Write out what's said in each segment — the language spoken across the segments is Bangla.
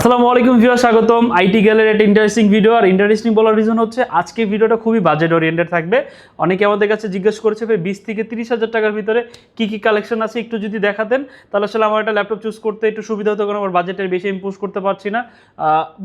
আসসালামু আলাইকুম ভিউয়ার, স্বাগতম আইটি গ্যালারি। একটা ইন্টারেস্টিং ভিডিও। আর ইন্টারেস্টিং বলার রিজন হচ্ছে আজকে ভিডিওটা খুবই বাজেট ওরিয়েন্টেড থাকবে। অনেকে আমাদের কাছে জিজ্ঞেস করেছে ভাই 20 থেকে 30,000 টাকার ভিতরে কি কালেকশন আছে একটু যদি দেখাতেন, তাহলে আসলে আমার একটা ল্যাপটপ চুজ করতে একটু সুবিধা হতো, কারণ আমার বাজেটের বেশি আমি পুশ করতে পারছি না।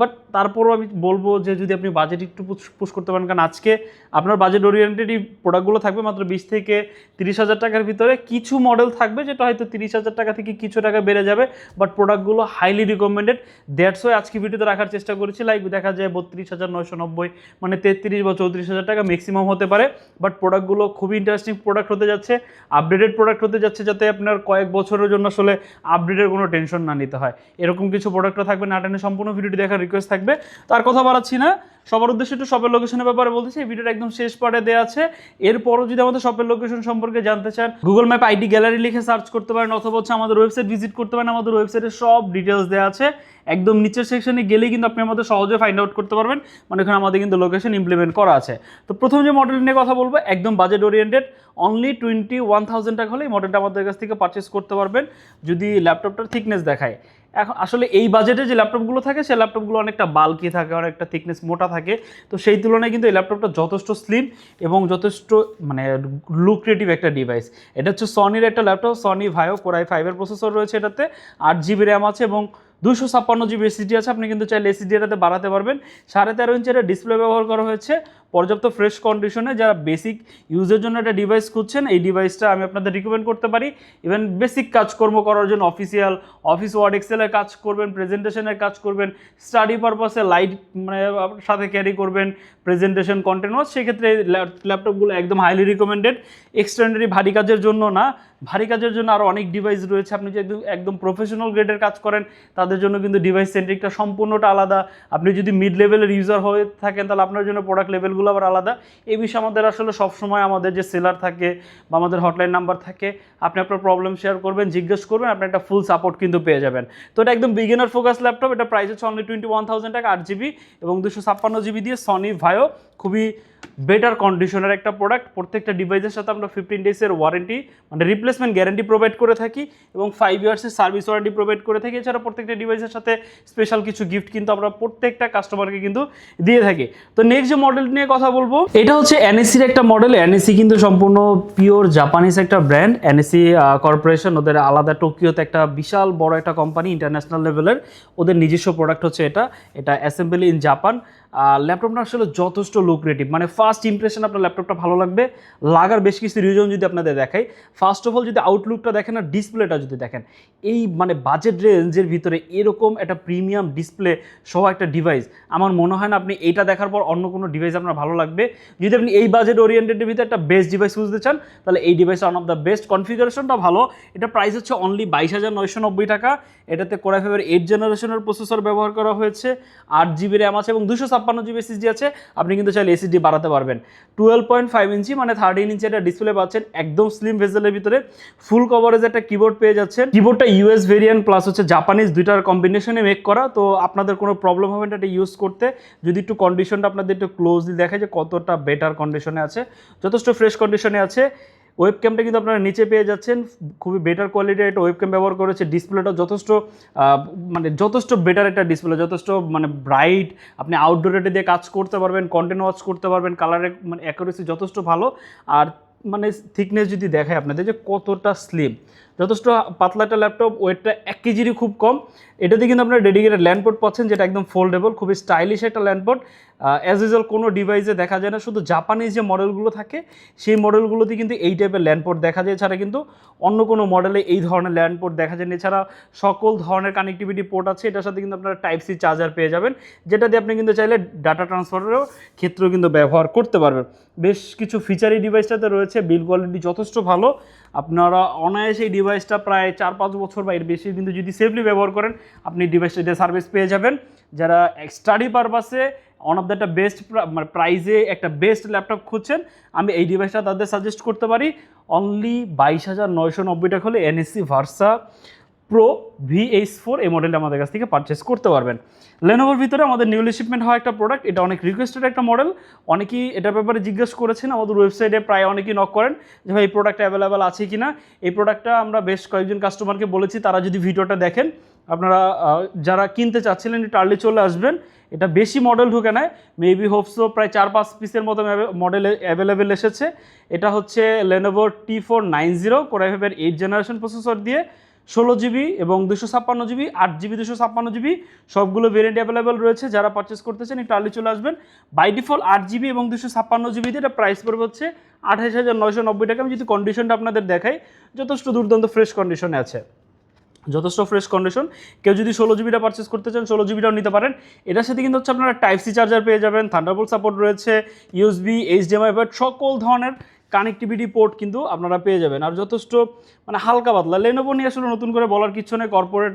বাট তারপরও আমি বলবো যে যদি আপনি বাজেট একটু পুশ করতে পারেন, কারণ আজকে আপনার বাজেট ওরিয়েন্টেডই প্রোডাক্টগুলো থাকবে মাত্র 20 থেকে 30,000 টাকার ভিতরে। কিছু মডেল থাকবে যেটা হয়তো 30,000 টাকা থেকে কিছু টাকা বেড়ে যাবে, বাট প্রোডাক্টগুলো হাইলি রিকমেন্ডেড। দ্যাটস ওয়াই আজকে ভিডিওতে রাখার চেষ্টা করেছি। লাইক দেখা যায় 32,990 মানে 33 বা 34,000 টাকা ম্যাক্সিমাম হতে পারে, বাট প্রোডাক্টগুলো খুবই ইন্টারেস্টিং প্রোডাক্ট হতে যাচ্ছে, আপডেটেড প্রোডাক্ট হতে যাচ্ছে, যাতে আপনার কয়েক বছরের জন্য আসলে আপডেটের কোনো টেনশন না নিতে হয়। এরকম কিছু প্রোডাক্টও থাকবে, না টেনে সম্পূর্ণ ভিডিওটি দেখার রিকোয়েস্ট থাকবে। তার কথা বাড়াচ্ছি না, সবার উদ্দেশ্যে একটু শপের লোকেশনের ব্যাপারে বলতেছি। এই ভিডিওটা একদম শেষ পার্টে দেওয়া আছে। এরপরও যদি আমাদের শপের লোকেশন সম্পর্কে জানতে চান, গুগল ম্যাপ আইটি গ্যালারি লিখে সার্চ করতে পারেন, অথবা হচ্ছে আমাদের ওয়েবসাইট ভিজিট করতে পারেন। আমাদের ওয়েবসাইটে সব ডিটেলস দেওয়া আছে। একদম নিচের সেকশনে গেলেই কিন্তু আপনি আমাদের সহজে ফাইন্ড আউট করতে পারবেন, মানে এখানে আমাদের কিন্তু লোকেশন ইমপ্লিমেন্ট করা আছে। তো প্রথম যে মডেল নিয়ে কথা বলবো, একদম বাজেট ওরিয়েন্টেড, অনলি 21,000 টাকা হলে এই মডেলটা আমাদের কাছ থেকে পারচেস করতে পারবেন। যদি ল্যাপটপটার থিকনেস দেখায়, এখন আসলে এই বাজেটে যে ল্যাপটপগুলো থাকে সেই ল্যাপটপগুলো অনেকটা বাল্কি থাকে, অনেকটা থিকনেস মোটা থাকে। তো সেই তুলনায় কিন্তু এই ল্যাপটপটা যথেষ্ট স্লিম এবং যথেষ্ট মানে লুক্রেটিভ একটা ডিভাইস। এটা হচ্ছে সনির একটা ল্যাপটপ, সনি ভাইও কোর i5 এর প্রসেসর রয়েছে এটাতে, 8GB র্যাম আছে এবং 256GB এসএসডি আছে। আপনি কিন্তু চাইলে এসএসডি এটাতে বাড়াতে পারবেন। 13.5 ইঞ্চের ডিসপ্লে ব্যবহার করা হয়েছে, পর্যাপ্ত ফ্রেশ কন্ডিশনে। যারা বেসিক ইউজের জন্য একটা ডিভাইস খুঁজছেন, এই ডিভাইসটা আমি আপনাদের রিকমেন্ড করতে পারি। ইভেন বেসিক কাজকর্ম করার জন্য, অফিসিয়াল অফিস ওয়ার্ড এক্সেলের কাজ করবেন, প্রেজেন্টেশনের কাজ করবেন, স্টাডি পারপাসে লাইট মানে সাথে ক্যারি করবেন, প্রেজেন্টেশন কন্টেন্ট ওয়াচ, সেক্ষেত্রে ল্যাপটপগুলো একদম হাইলি রিকমেন্ডেড। এক্সটেন্ডারি ভারী কাজের জন্য না, ভারী কাজের জন্য আরও অনেক ডিভাইস রয়েছে। আপনি যদি একদম প্রফেশনাল গ্রেডের কাজ করেন, তাদের জন্য কিন্তু ডিভাইস সেন্ট্রিকটা সম্পূর্ণটা আলাদা। আপনি যদি মিড লেভেলের ইউজার হয়ে থাকেন, তাহলে আপনার জন্য প্রোডাক্ট লেভেলগুলো আবার আলাদা। এই বিষয়ে আমাদের আসলে সবসময় আমাদের যে সেলার থাকে বা আমাদের হটলাইন নাম্বার থাকে, আপনি আপনার প্রবলেম শেয়ার করবেন, জিজ্ঞেস করবেন, আপনি একটা ফুল সাপোর্ট কিন্তু পেয়ে যাবেন। তো এটা একদম বিগিনার ফোকাস ল্যাপটপ। এটা প্রাইস হচ্ছে অনলি 21,000 টাকা, 8GB এবং 256GB দিয়ে সনি ভাইও। খুবই বেটার কন্ডিশনের একটা প্রোডাক্ট। প্রত্যেকটা ডিভাইসের সাথে আমরা 15 ডেজের ওয়ারেন্টি মানে রিপ্লেসমেন্ট গ্যারান্টি প্রোভাইড করে থাকি এবং 5 ইয়ার্সের সার্ভিস ওয়ারেন্টি প্রোভাইড করে থাকি। এছাড়া প্রত্যেকটা ডিভাইসের সাথে স্পেশাল কিছু গিফট কিন্তু আমরা প্রত্যেকটা কাস্টমারকে কিন্তু দিয়ে থাকি। তো নেক্সট যে মডেল নিয়ে কথা বলবো, এটা হচ্ছে এনএসির একটা মডেল। এনএসি কিন্তু সম্পূর্ণ পিওর জাপানিজ একটা ব্র্যান্ড। এনএসি কর্পোরেশন, ওদের আলাদা টোকিওতে একটা বিশাল বড় একটা কোম্পানি, ইন্টারন্যাশনাল লেভেলের। ওদের নিজস্ব প্রোডাক্ট হচ্ছে এটা অ্যাসেম্বলি ইন জাপান। ল্যাপটপটা আসলে যথেষ্ট লুক্রেটিভ, মানে ফার্স্ট ইমপ্রেশন আপনার ল্যাপটপটা ভালো লাগবে। লাগার বেশ কিছু রিজন যদি আপনাদের দেখাই, ফার্স্ট অফ অল যদি আউটলুকটা দেখেন আর ডিসপ্লেটা যদি দেখেন, এই মানে বাজেট রেঞ্জের ভিতরে এরকম একটা প্রিমিয়াম ডিসপ্লে সহ একটা ডিভাইস আমার মনে হয় না আপনি এইটা দেখার পর অন্য কোনো ডিভাইস আপনার ভালো লাগবে। যদি আপনি এই বাজেট ওরিয়েন্টেডের ভিতরে একটা বেস্ট ডিভাইস খুঁজতে চান, তাহলে এই device one of the best. কনফিগারেশনটা ভালো। এটা প্রাইস হচ্ছে অনলি 22,990 টাকা। এটাতে কোর i5 এর 8th জেনারেশনের প্রসেসর ব্যবহার করা হয়েছে, 8GB র্যাম আছে এবং 256GB এসএসডি আছে। আপনি কিন্তু চাইলে এসএসডি বাড়াতে পারবেন। 12.5 ইঞ্চি মানে 13 ইঞ্চি একটা ডিসপ্লে পাচ্ছেন, একদম স্লিম ভেজেলের ভিতরে। ফুল কভারেজ একটা কিবোর্ড পেয়ে যাচ্ছেন। কিবোর্ডটা ইউএস ভেরিয়েন্ট প্লাস হচ্ছে জাপানিজ, দুইটার কম্বিনেশনে মেক করা। তো আপনাদের কোনো প্রবলেম হবে না এটা ইউজ করতে। যদি একটু কন্ডিশনটা আপনাদের একটু ক্লোজলি দেখায় যে কতটা বেটার কন্ডিশনে আছে, যথেষ্ট ফ্রেশ কন্ডিশনে আছে। ওয়েব ক্যামটা কিন্তু আপনারা নিচে পেয়ে যাচ্ছেন, খুবই বেটার কোয়ালিটির একটা ওয়েব ক্যাম ব্যবহার করেছে। ডিসপ্লেটা যথেষ্ট বেটার একটা ডিসপ্লে, যথেষ্ট মানে ব্রাইট। আপনি আউটডোরে দিয়ে কাজ করতে পারবেন, কন্টেন্ট ওয়াচ করতে পারবেন, কালারের মানে অ্যাকুরেসি যথেষ্ট ভালো। আর মানে থিকনেস যদি দেখায় আপনাদের যে কতটা স্লিম, যথেষ্ট পাতলা একটা ল্যাপটপ। ওয়েটটা 1 কেজিরই খুব কম। এটাতে কিন্তু আপনারা ডেডিকেটেড ল্যান্ডপোর্ট পাচ্ছেন, যেটা একদম ফোল্ডেবল, খুবই স্টাইলিশ একটা ল্যান্ডপোর্ট। অ্যাজ ইউজুয়াল কোনো ডিভাইসে দেখা যায় না, শুধু জাপানিজ যে মডেলগুলো থাকে সেই মডেলগুলোতে কিন্তু এই টাইপের ল্যান্ডপোর্ট দেখা যায়। এছাড়া কিন্তু অন্য কোনো মডেলে এই ধরনের ল্যান্ডপোর্ট দেখা যায় না। এছাড়া সকল ধরনের কানেক্টিভিটি পোর্ট আছে। এটার সাথে কিন্তু আপনারা টাইপ সি চার্জার পেয়ে যাবেন, যেটা দিয়ে আপনি কিন্তু চাইলে ডাটা ট্রান্সফারেরও ক্ষেত্রেও কিন্তু ব্যবহার করতে পারবেন। বেশ কিছু ফিচার এই ডিভাইসটাতে রয়েছে। বিল্ড কোয়ালিটি যথেষ্ট ভালো। আপনারা অনায়াসে এই ডিভাইসটা প্রায় 4-5 বছর বা এর বেশি কিন্তু যদি সেফলি ব্যবহার করেন, আপনি ডিভাইসটা দিয়ে সার্ভিস পেয়ে যাবেন। যারা স্টাডি পারপাসে ওয়ান অফ দ্য একটা বেস্ট মানে প্রাইজে একটা বেস্ট ল্যাপটপ খুঁজছেন, আমি এই ডিভাইসটা তাদের সাজেস্ট করতে পারি। অনলি 22,990 টাকা হলে এনএসি ভার্সা প্রো VH4 এই মডেলটা আমাদের কাছ থেকে পারচেস করতে পারবেন। লেনোভোর ভিতরে আমাদের নিউলি শিপমেন্ট হওয়া একটা প্রোডাক্ট, এটা অনেক রিকোয়েস্টেড একটা মডেল। অনেকেই এটার ব্যাপারে জিজ্ঞেস করেছেন, আমাদের ওয়েবসাইটে প্রায় অনেকেই নক করেন যে ভাই এই প্রোডাক্টটা অ্যাভেলেবেল আছে কি না। এই প্রোডাক্টটা আমরা বেশ কয়েকজন কাস্টমারকে বলেছি, তারা যদি ভিডিওটা দেখেন আপনারা যারা কিনতে চাচ্ছিলেন একটু আর্লি চলে আসবেন। এটা বেশি মডেল ঢুকে নেয়, মেবি হোপসো প্রায় 4-5 পিসের মতো মডেল অ্যাভেলেবেল এসেছে। এটা হচ্ছে Lenovo T490 Core i5 8 generation processor দিয়ে 16GB এবং 256GB, 8GB 256GB সবগুলো ভেরিয়েন্ট অ্যাভেলেবেল রয়েছে। যারা পারচেস করতেছেন একটু আর্লি চলে আসবেন। বাই ডিফল্ট 8GB এবং 256GB দিয়ে এটা প্রাইস পড়বে হচ্ছে 28,990 টাকা। আমি যদি কন্ডিশনটা আপনাদের দেখাই, যথেষ্ট দুর্দান্ত ফ্রেশ কন্ডিশনে আছে, যথেষ্ট ফ্রেশ কন্ডিশন। কেউ যদি 16GBটা পারচেস করতে চান 16GBটাও নিতে পারেন। এটার সাথে কিন্তু হচ্ছে আপনারা টাইপ সি চার্জার পেয়ে যাবেন, থান্ডারবোল্ট সাপোর্ট রয়েছে, ইউএসবি, এইচডিএমআই পোর্ট, সকল ধরনের কানেক্টিভিটি পোর্ট কিন্তু আপনারা পেয়ে যাবেন। আর যথেষ্ট মানে হালকা পাতলা। Lenovo নিয়ে আসলে নতুন করে বলার কিছু নেই, কর্পোরেট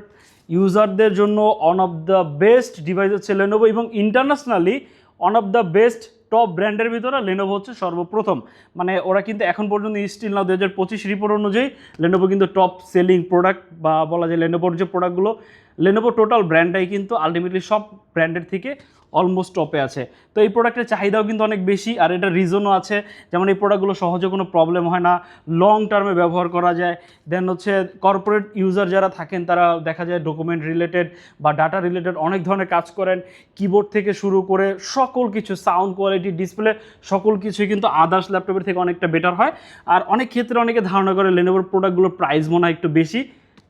ইউজারদের জন্য one of the best device হচ্ছে Lenovo, এবং internationally one of the best top ব্র্যান্ডের ভিতরে Lenovo হচ্ছে সর্বপ্রথম। মানে ওরা কিন্তু এখন পর্যন্ত স্টিল নাও 2025 রিপোর্ট অনুযায়ী Lenovo কিন্তু টপ সেলিং প্রোডাক্ট, বা বলা যায় Lenovoর যে প্রোডাক্টগুলো, Lenovo টোটাল ব্র্যান্ডটাই কিন্তু আলটিমেটলি সব ব্র্যান্ডের থেকে অলমোস্ট টপে আছে। তো এই প্রোডাক্টের চাহিদাও কিন্তু অনেক বেশি, আর এটার রিজনও আছে। যেমন এই প্রোডাক্টগুলো সহজে কোনো প্রবলেম হয় না, লং টার্মে ব্যবহার করা যায়। দেন হচ্ছে কর্পোরেট ইউজার যারা থাকেন তারা দেখা যায় ডকুমেন্ট রিলেটেড বা ডাটা রিলেটেড অনেক ধরনের কাজ করেন, কিবোর্ড থেকে শুরু করে সকল কিছু, সাউন্ড কোয়ালিটি, ডিসপ্লে, সকল কিছুই কিন্তু আদার্স ল্যাপটপের থেকে অনেকটা বেটার হয়। আর অনেক ক্ষেত্রে অনেকে ধারণা করে Lenovoর প্রোডাক্টগুলোর প্রাইস মনে হয় একটু বেশি।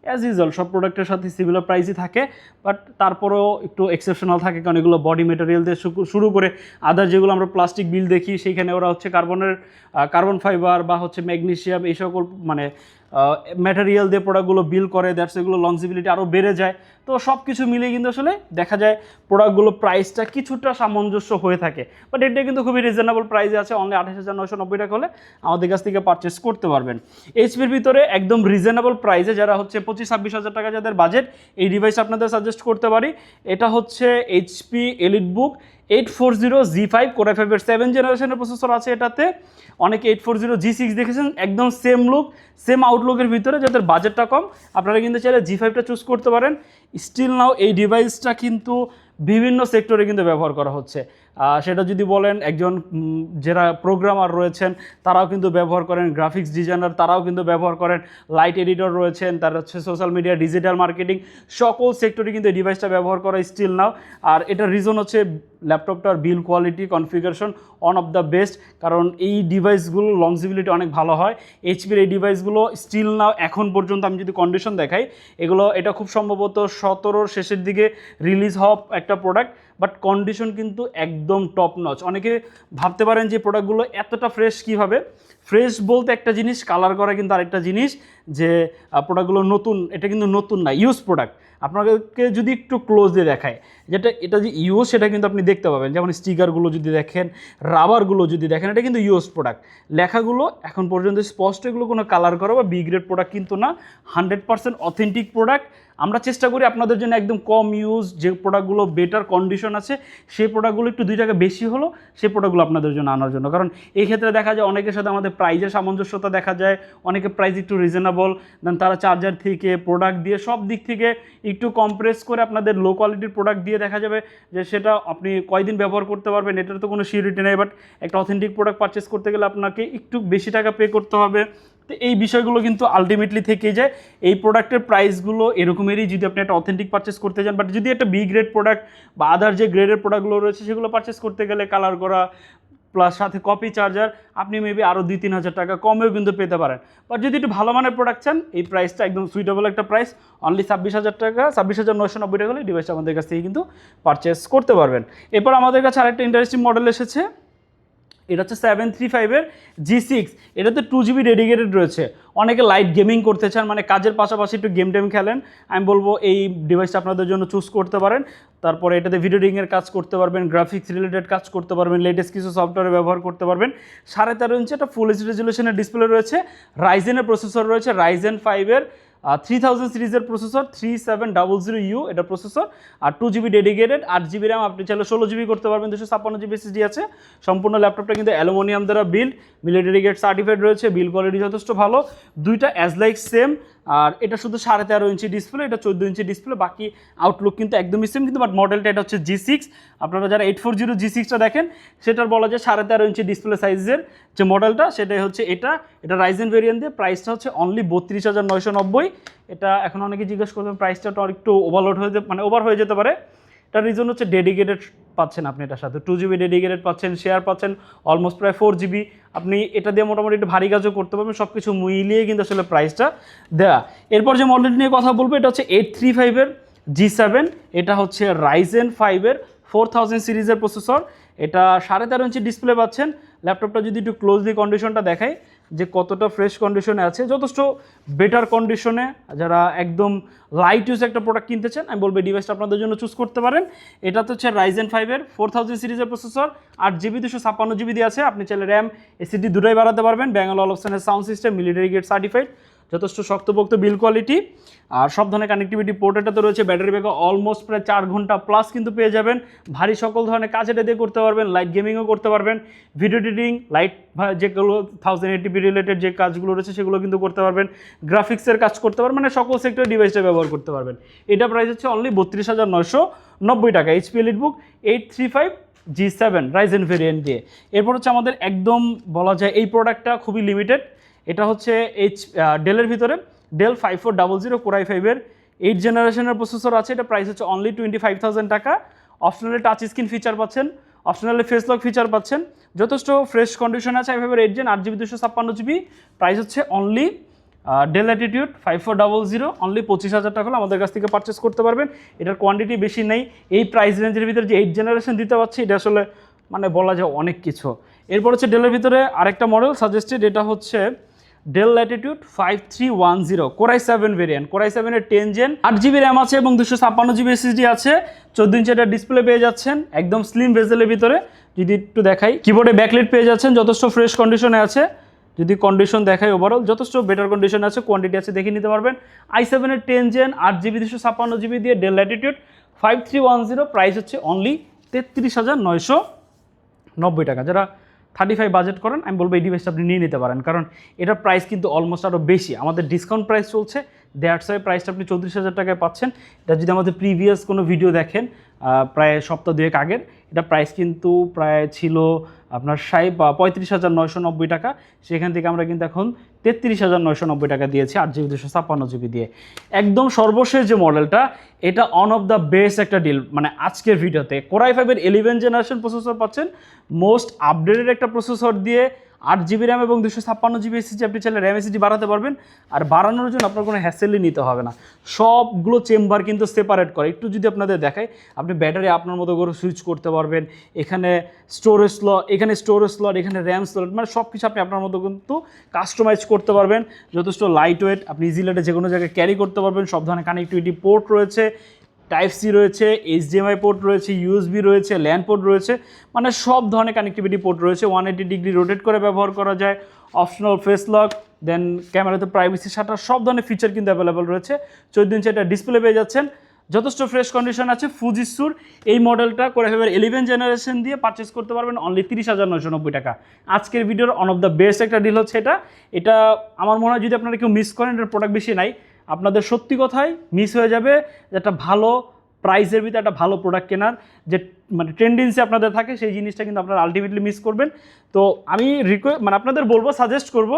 অ্যাজ ইউজুয়াল সব প্রোডাক্টের সাথে সিমিলার প্রাইসই থাকে, বাট তারপরেও একটু এক্সেপশনাল থাকে, কারণ এগুলো বডি মেটেরিয়াল দিয়ে শুরু করে আদার যেগুলো আমরা প্লাস্টিক বিল দেখি, সেইখানে ওরা হচ্ছে কার্বন ফাইবার বা হচ্ছে ম্যাগনেসিয়াম এই সকল মানে ম্যাটেরিয়াল দিয়ে প্রোডাক্টগুলো বিল করে। দ্যাটস এগুলো লংজিবিলিটি আরও বেড়ে যায়। তো সব কিছু মিলিয়ে কিন্তু আসলে দেখা যায় প্রোডাক্টগুলো প্রাইসটা কিছুটা সামঞ্জস্য হয়ে থাকে, বাট এটা কিন্তু খুবই রিজনেবল প্রাইসে আছে। অনলি 28,990 টাকা হলে আমাদের কাছ থেকে পারচেস করতে পারবেন। এইচপির ভিতরে একদম রিজনেবল প্রাইসে যারা হচ্ছে 25-26 হাজার টাকা যাদের বাজেট, এই ডিভাইস আপনাদের সাজেস্ট করতে পারি। এটা হচ্ছে HP EliteBook 840G5 Core i5 7 জেনারেশনের প্রসেসর আছে এটাতে। অনেকে 840G6 দেখেছেন, একদম সেম লুক সেম আউটলুকের ভিতরে। যাদের বাজেটটা কম আপনারা কিন্তু চাইলে G5টা চুজ করতে পারেন। স্টিল নাও এই ডিভাইসটা কিন্তু বিভিন্ন সেক্টরে কিন্তু ব্যবহার করা হচ্ছে। সেটা যদি বলেন একজন যারা প্রোগ্রামার রয়েছেন তারাও কিন্তু ব্যবহার করেন, গ্রাফিক্স ডিজাইনার তারাও কিন্তু ব্যবহার করেন, লাইট এডিটর রয়েছেন, তার হচ্ছে সোশ্যাল মিডিয়া, ডিজিটাল মার্কেটিং, সকল সেক্টরে কিন্তু এই ডিভাইসটা ব্যবহার করা স্টিল নাও। আর এটার রিজন হচ্ছে ল্যাপটপটার build quality, configuration one of the best, কারণ এই ডিভাইসগুলো লংজিবিলিটি অনেক ভালো হয়। এইচপির এই ডিভাইসগুলো স্টিল নাও এখন পর্যন্ত আমি যদি কন্ডিশন দেখাই, এটা খুব সম্ভবত 17-র শেষের দিকে রিলিজ হওয়া একটা প্রোডাক্ট, বাট কন্ডিশন কিন্তু একদম টপ নচ। অনেকে ভাবতে পারেন যে প্রোডাক্টগুলো এতটা ফ্রেশ কীভাবে। ফ্রেশ বলতে একটা জিনিস, কালার করা কিন্তু আরেকটা জিনিস। যে প্রোডাক্টগুলো নতুন, এটা কিন্তু নতুন না, ইউজ প্রোডাক্ট। আপনাকে যদি একটু ক্লোজ দিয়ে দেখায় এটা যে ইউজ, সেটা কিন্তু আপনি দেখতে পাবেন। যেমন স্টিকারগুলো যদি দেখেন, রাবারগুলো যদি দেখেন, এটা কিন্তু ইউজ প্রোডাক্ট। লেখাগুলো এখন পর্যন্ত স্পষ্ট, এগুলো কোনো কালার করা বা বি গ্রেড প্রোডাক্ট কিন্তু না, 100% অথেন্টিক প্রোডাক্ট। আমরা চেষ্টা করি আপনাদের জন্য একদম কম ইউজ যে প্রোডাক্টগুলো বেটার কন্ডিশন আছে, সেই প্রোডাক্টগুলো একটু 2 টাকা বেশি হলো সেই প্রোডাক্টগুলো আপনাদের জন্য আনার জন্য। কারণ এই ক্ষেত্রে দেখা যায় অনেকের সাথে আমাদের প্রাইজের সামঞ্জস্যতা দেখা যায়, অনেকের প্রাইস একটু রিজনেবল, দেন তারা চার্জার থেকে, প্রোডাক্ট দিয়ে, সব দিক থেকে একটু কম্প্রেস করে আপনাদের লো কোয়ালিটির প্রোডাক্ট দিয়ে দেখা যাবে যে সেটা আপনি কয়দিন ব্যবহার করতে পারবেন, এটার তো কোনো সিউরিটি নেই। বাট একটা অথেন্টিক প্রোডাক্ট পারচেস করতে গেলে আপনাকে একটু বেশি টাকা পে করতে হবে। তো এই বিষয়গুলো কিন্তু আলটিমেটলি থেকে যায়। এই প্রোডাক্টের প্রাইসগুলো এরকমেরই যদি আপনি একটা অথেন্টিক পারচেস করতে যান। বাট যদি একটা বি গ্রেড প্রোডাক্ট বা আদার যে গ্রেডের প্রোডাক্টগুলো রয়েছে সেগুলো পারচেস করতে গেলে কালার করা প্লাস সাথে কপি চার্জার আপনি মেবি আরও 2-3 হাজার টাকা কমেও কিন্তু পেতে পারেন। বাট যদি একটু ভালো মানের প্রোডাক্ট চান, এই প্রাইসটা একদম সুইটেবল একটা প্রাইস। অনলি 26,000 টাকা, 26,990 টাকা হলে ডিভাইসটা আমাদের কাছ থেকে কিন্তু পারচেস করতে পারবেন। এরপর আমাদের কাছে আরেকটা ইন্টারেস্টিং মডেল এসেছে, এটা হচ্ছে 735-এর G6। এটাতে 2GB ডেডিকেটেড রয়েছে। অনেকে লাইট গেমিং করতে চান, মানে কাজের পাশাপাশি একটু গেম টেম খেলেন, আমি বলবো এই ডিভাইসটা আপনাদের জন্য চুজ করতে পারেন। তারপরে এটাতে ভিডিও এডিটিংয়ের কাজ করতে পারবেন, গ্রাফিক্স রিলেটেড কাজ করতে পারবেন, লেটেস্ট কিছু সফটওয়্যার ব্যবহার করতে পারবেন। 13.5 ইঞ্চি একটা ফুল এইচডি রেজুলেশনের ডিসপ্লে রয়েছে, রাইজেনের প্রসেসর রয়েছে, Ryzen 5-এর 3000 সিরিজের প্রসেসর, 3700U এটা প্রসেসর, আর 2GB ডেডিকেটেড, 8GB র্যাম, আপনি চাইলে 16GB করতে পারবেন, 256GB SSD আছে। সম্পূর্ণ ল্যাপটপটা কিন্তু অ্যালুমিনিয়াম দ্বারা মিলিটারি গ্রেড সার্টিফাইড রয়েছে, বিল কোয়ালিটি যথেষ্ট ভালো। দুইটা অ্যাজ লাইক সেম, আর এটা শুধু 13.5 ইঞ্চি ডিসপ্লে, এটা 14 ইঞ্চি ডিসপ্লে, বাকি আউটলুক কিন্তু একদমই সেম, কিন্তু বাট মডেলটা এটা হচ্ছে G6। আপনারা যারা 840 G6টা দেখেন সেটার বলা যায় 13.5 ইঞ্চি ডিসপ্লে সাইজের যে মডেলটা সেটাই হচ্ছে এটা রাইজেন ভেরিয়েন্ট দিয়ে, প্রাইসটা হচ্ছে অনলি 32,990। এটা এখন অনেকে জিজ্ঞেস করবেন প্রাইসটা তো একটু ওভারলোড হয়ে মানে ওভার হয়ে যেতে পারে। এটার রিজন হচ্ছে ডেডিকেটেড পাচ্ছেন আপনি, এটার সাথে 2GB ডেডিকেটেড পাচ্ছেন, শেয়ার পাচ্ছেন অলমোস্ট প্রায় 4GB। আপনি এটা দিয়ে মোটামুটি একটু ভারী কাজও করতে পারবেন, সব কিছু মিলিয়ে কিন্তু আসলে প্রাইসটা দেওয়া। এরপর যে মডেলটি নিয়ে কথা বলবো এটা হচ্ছে 835 G7। এটা হচ্ছে রাইজেন 5 4000 সিরিজের প্রসেসর। এটা 13.5 ইঞ্চি ডিসপ্লে পাচ্ছেন। ল্যাপটপটা যদি একটু ক্লোজলি কন্ডিশনটা দেখায় যে কতটা ফ্রেশ কন্ডিশনে আছে, যথেষ্ট বেটার কন্ডিশনে। যারা একদম লাইট ইউজ একটা প্রোডাক্ট কিনতে চান আমি বলবো এই ডিভাইসটা আপনাদের জন্য চুজ করতে পারেন। এটা তো হচ্ছে রাইজেন 5 4000 সিরিজের প্রসেসর, 8GB 256GB দিয়ে আছে। আপনি চাইলে র্যাম এসএসডি দুটোই বাড়াতে পারবেন। ব্যাঙ্গালোর অল অপশনের sound system military gate certified, যথেষ্ট শক্তপোক্ত বিল কোয়ালিটি, আর সব ধরনের কানেক্টিভিটি পোর্ট এটাতে রয়েছে। ব্যাটারি ব্যাকআপ অলমোস্ট প্রায় 4 ঘন্টা প্লাস কিন্তু পেয়ে যাবেন। ভারী সকল ধরনের কাজ এটা দিয়ে করতে পারবেন, লাইট গেমিংও করতে পারবেন, ভিডিও এডিটিং, লাইট যেগুলো 1080p রিলেটেড যে কাজগুলো রয়েছে সেগুলো কিন্তু করতে পারবেন, গ্রাফিক্সের কাজ করতে পারবেন, মানে সকল সেক্টরে ডিভাইসটা ব্যবহার করতে পারবেন। এটা প্রাইস হচ্ছে অনলি 32,990 টাকা। HP EliteBook 835 G7 Ryzen variant দিয়ে। এরপর হচ্ছে আমাদের একদম বলা যায় এই প্রোডাক্টটা খুবই লিমিটেড। এটা হচ্ছে ডেলের ভিতরে ডেল 5400 Core i5 8 জেনারেশনের প্রসেসর আছে। এটা প্রাইস হচ্ছে অনলি 25,000 টাকা। অপশনালি টাচ স্ক্রিন ফিচার পাচ্ছেন, অপশনালি ফেস লক ফিচার পাচ্ছেন, যথেষ্ট ফ্রেশ কন্ডিশন আছে। i5 8 gen 8GB 256GB, price হচ্ছে অনলি ডেল ল্যাটিটিউড 5400 অনলি 25,000 টাকা হলে আমাদের কাছ থেকে পারচেস করতে পারবেন। এটার কোয়ান্টিটি বেশি নেই। এই প্রাইস রেঞ্জের ভিতরে যে 8 জেনারেশন দিতে পারছি এটা আসলে মানে বলা যায় অনেক কিছু। এরপর হচ্ছে ডেলের ভিতরে আরেকটা মডেল সাজেস্টেড, এটা হচ্ছে del Latitude 5310 Core i7 variant. Core i7 এর 10 জেন, 8GB র্যাম আছে এবং 256GB SSD আছে, 14 ইঞ্চি একটা ডিসপ্লে পেয়ে যাচ্ছেন একদম স্লিম বেজেলের ভিতরে। যদি একটু দেখাই কিবোর্ডে ব্যাকলাইট পেয়ে যাচ্ছেন, যথেষ্ট ফ্রেশ কন্ডিশনে আছে। যদি কন্ডিশন দেখাই ওভারঅল যথেষ্ট বেটার কন্ডিশনে আছে, কোয়ান্টিটি আছে দেখে নিতে পারবেন। i7 এর 10 জেন 8GB 256GB দিয়ে ডেল ল্যাটিটিউড 5310, প্রাইস হচ্ছে অনলি 33,990 টাকা। যারা 35 বাজেট করেন আমি বলবো এই ডিভাইসটা আপনি নিয়ে নিতে পারেন, কারণ এটার প্রাইস কিন্তু অলমোস্ট আরও বেশি। আমাদের ডিসকাউন্ট প্রাইস চলছে, দ্যাটস ওয়াই প্রাইসটা আপনি 34,000 টাকায় পাচ্ছেন। এটা যদি আমাদের প্রিভিয়াস কোনো ভিডিও দেখেন প্রায় সপ্তাহ দুয়েক আগের, এটা প্রাইস কিন্তু প্রায় ছিল আপনার 35,990 টাকা। সেখান থেকে আমরা কিন্তু এখন 33,990 টাকা দিয়েছি 8GB 256GB দিয়ে। একদম সর্বশেষ যে মডেলটা, এটা অন অফ দ্য বেস্ট একটা ডিল মানে আজকের ভিডিওতে। Core i5 11 জেনারেশন প্রসেসর পাচ্ছেন, মোস্ট আপডেটেড একটা প্রসেসর দিয়ে, 8GB র্যাম এবং 256GB SSD। আপনি চাইলে র্যাম SSD বাড়াতে পারবেন, আর বাড়ানোর জন্য আপনার কোনো হ্যাসেলই নিতে হবে না। সবগুলো চেম্বার কিন্তু সেপারেট করে। একটু যদি আপনাদের দেখাই, আপনি ব্যাটারি আপনার মতো করে সুইচ করতে পারবেন, এখানে স্টোরেজ স্লট, এখানে র্যাম স্লট, মানে সব কিছু আপনি আপনার মতো কিন্তু কাস্টমাইজ করতে পারবেন। যথেষ্ট লাইট ওয়েট, আপনি ইজিলি যে কোনো জায়গায় ক্যারি করতে পারবেন। সব ধরনের কানেক্টিভিটি পোর্ট রয়েছে, Type-C রয়েছে, HDMI পোর্ট রয়েছে, USB রয়েছে, ল্যান পোর্ট রয়েছে, মানে সব ধরনের কানেক্টিভিটি পোর্ট রয়েছে। 180 ডিগ্রি রোটেট করে ব্যবহার করা যায়, অপশনাল ফেস লক, দেন ক্যামেরাতে প্রাইভেসি শাটার, সব ধরনের ফিচার কিন্তু অ্যাভেলেবল রয়েছে। 14 ইঞ্চি একটা ডিসপ্লে পেয়ে যাচ্ছেন, যথেষ্ট ফ্রেশ কন্ডিশন আছে। ফুজিসুর এই মডেলটা Core i5 11 জেনারেশন দিয়ে পারচেস করতে পারবেন অনলি 30,990 টাকা। আজকের ভিডিওর অন অফ দ্য বেস্ট একটা ডিল হচ্ছে এটা আমার মনে হয় যদি আপনারা কেউ মিস করেন, এটার প্রোডাক্ট বেশি নাই, আপনাদের সত্যি কথাই মিস হয়ে যাবে। একটা ভালো প্রাইসের ভিতরে একটা ভালো প্রোডাক্ট কেনার যে মানে টেন্ডেন্সি আপনাদের থাকে, সেই জিনিসটা কিন্তু আপনারা আলটিমেটলি মিস করবেন। তো আমি মানে আপনাদের বলবো, সাজেস্ট করব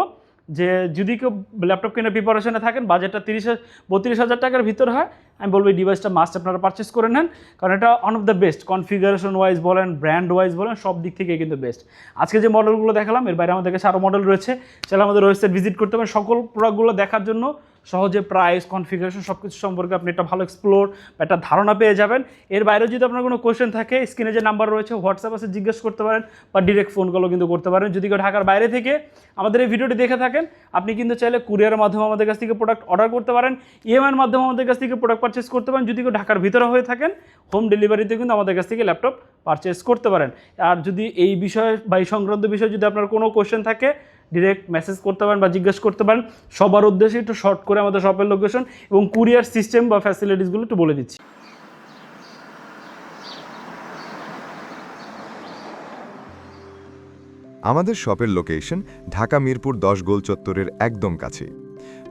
যে যদি কেউ ল্যাপটপ কেনার প্রিপারেশনে থাকেন, বাজেটটা 32,000 টাকার ভিতর হয়, আমি বলবো এই ডিভাইসটা মাস্ট আপনারা পারচেস করে নেন, কারণ এটা one of the best. Configuration wise বলেন, ব্র্যান্ড ওয়াইজ বলেন, সব দিক থেকে কিন্তু বেস্ট। আজকে যে মডেলগুলো দেখালাম এর বাইরে আমাদের কাছে আরও মডেল রয়েছে, চাইলে আমাদের ওয়েবসাইট ভিজিট করতে পারেন সকল প্রোডাক্টগুলো দেখার জন্য। সহজে প্রাইস, কনফিগারেশন সব কিছু সম্পর্কে আপনি একটা ভালো এক্সপ্লোর বা একটা ধারণা পেয়ে যাবেন। এর বাইরেও যদি আপনার কোনো কোয়েশ্চেন থাকে, স্ক্রিনে যে নাম্বার রয়েছে হোয়াটসঅ্যাপ আছে জিজ্ঞেস করতে পারেন, বা ডিরেক্ট ফোন কলও কিন্তু করতে পারেন। যদি কেউ ঢাকার বাইরে থেকে আমাদের এই ভিডিওটি দেখে থাকেন, আপনি কিন্তু চাইলে কুরিয়ারের মাধ্যমে আমাদের কাছ থেকে প্রোডাক্ট অর্ডার করতে পারেন, ইএমআইয়ের মাধ্যমে আমাদের কাছ থেকে প্রোডাক্ট পারচেস করতে পারেন। যদি কেউ ঢাকার ভিতরে হয়ে থাকেন, হোম ডেলিভারিতে কিন্তু আমাদের কাছ থেকে ল্যাপটপ পারচেস করতে পারেন। আর যদি এই বিষয়ে বা এই সংক্রান্ত বিষয়ে যদি আপনার কোনো কোয়েশ্চেন থাকে, ডিরেক্ট মেসেজ করতে পারেন বা জিজ্ঞেস করতে পারেন। সবার উদ্দেশ্যে একটু শর্ট করে আমাদের শপের লোকেশন এবং কুরিয়ার সিস্টেম বা ফ্যাসিলিটিসগুলো একটু বলে দিচ্ছি। আমাদের শপের লোকেশন ঢাকা মিরপুর 10 গোল চত্বরের একদম কাছে।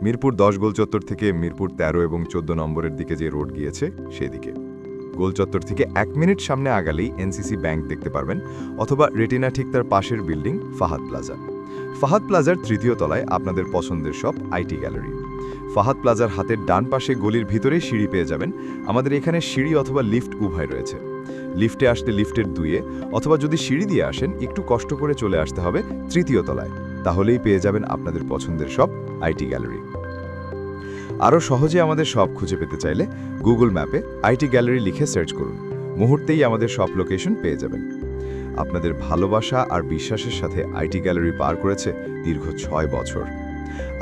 মিরপুর 10 গোল চত্বর থেকে মিরপুর 13 এবং 14 নম্বরের দিকে যে রোড গিয়েছে সেদিকে। গোল চত্বর থেকে 1 মিনিট সামনে আগালেই এনসিসি ব্যাংক দেখতে পারবেন, অথবা রেটিনা ঠিক তার পাশের বিল্ডিং ফাহাদ প্লাজা। ফাহাদ প্লাজার 3য় তলায় আপনাদের পছন্দের শপ আইটি গ্যালারি। ফাহাদ প্লাজার হাতের ডান পাশে গলির ভিতরেই সিঁড়ি পেয়ে যাবেন। আমাদের এখানে সিঁড়ি অথবা লিফট উভয় রয়েছে। লিফটে আসতে লিফটের 2-এ, অথবা যদি সিঁড়ি দিয়ে আসেন একটু কষ্ট করে চলে আসতে হবে 3য় তলায়, তাহলেই পেয়ে যাবেন আপনাদের পছন্দের শপ আইটি গ্যালারি। আরও সহজে আমাদের শপ খুঁজে পেতে চাইলে গুগল ম্যাপে আইটি গ্যালারি লিখে সার্চ করুন, মুহূর্তেই আমাদের শপ লোকেশন পেয়ে যাবেন। আপনাদের ভালোবাসা আর বিশ্বাসের সাথে আইটি গ্যালারি পার করেছে দীর্ঘ 6 বছর।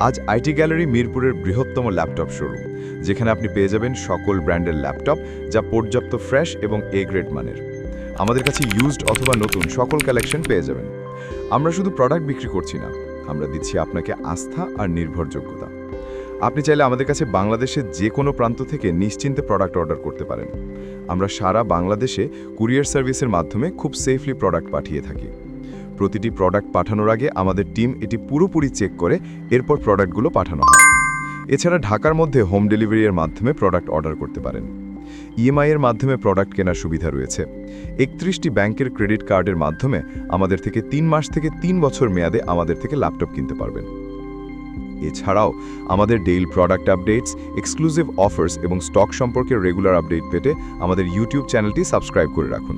আজ আইটি গ্যালারি মিরপুরের বৃহত্তম ল্যাপটপ শোরুম, যেখানে আপনি পেয়ে যাবেন সকল ব্র্যান্ডের ল্যাপটপ, যা পর্যাপ্ত ফ্রেশ এবং এ গ্রেড মানের। আমাদের কাছে ইউজড অথবা নতুন সকল কালেকশন পেয়ে যাবেন। আমরা শুধু প্রোডাক্ট বিক্রি করছি না, আমরা দিচ্ছি আপনাকে আস্থা আর নির্ভরযোগ্যতা। আপনি চাইলে আমাদের কাছে বাংলাদেশের যে কোনো প্রান্ত থেকে নিশ্চিন্তে প্রোডাক্ট অর্ডার করতে পারেন। আমরা সারা বাংলাদেশে কুরিয়ার সার্ভিসের মাধ্যমে খুব সেফলি প্রোডাক্ট পাঠিয়ে থাকি। প্রতিটি প্রোডাক্ট পাঠানোর আগে আমাদের টিম এটি পুরোপুরি চেক করে এরপর প্রোডাক্টগুলো পাঠানো হয়। এছাড়া ঢাকার মধ্যে হোম ডেলিভারির মাধ্যমে প্রোডাক্ট অর্ডার করতে পারেন। ইএমআই এর মাধ্যমে প্রোডাক্ট কেনার সুবিধা রয়েছে। 31টি ব্যাংকের ক্রেডিট কার্ডের মাধ্যমে আমাদের থেকে 3 মাস থেকে 3 বছর মেয়াদে আমাদের থেকে ল্যাপটপ কিনতে পারবেন। এছাড়াও আমাদের daily product updates, exclusive offers এবং স্টক সম্পর্কে রেগুলার আপডেট পেতে আমাদের ইউটিউব চ্যানেলটি সাবস্ক্রাইব করে রাখুন।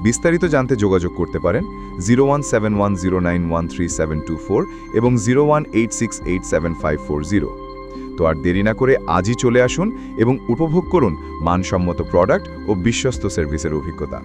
বিস্তারিত জানতে যোগাযোগ করতে পারেন 0171091374 এবং 0186875540। তো আর দেরি না করে আজই চলে আসুন এবং উপভোগ করুন মানসম্মত প্রোডাক্ট ও বিশ্বস্ত সার্ভিসের অভিজ্ঞতা।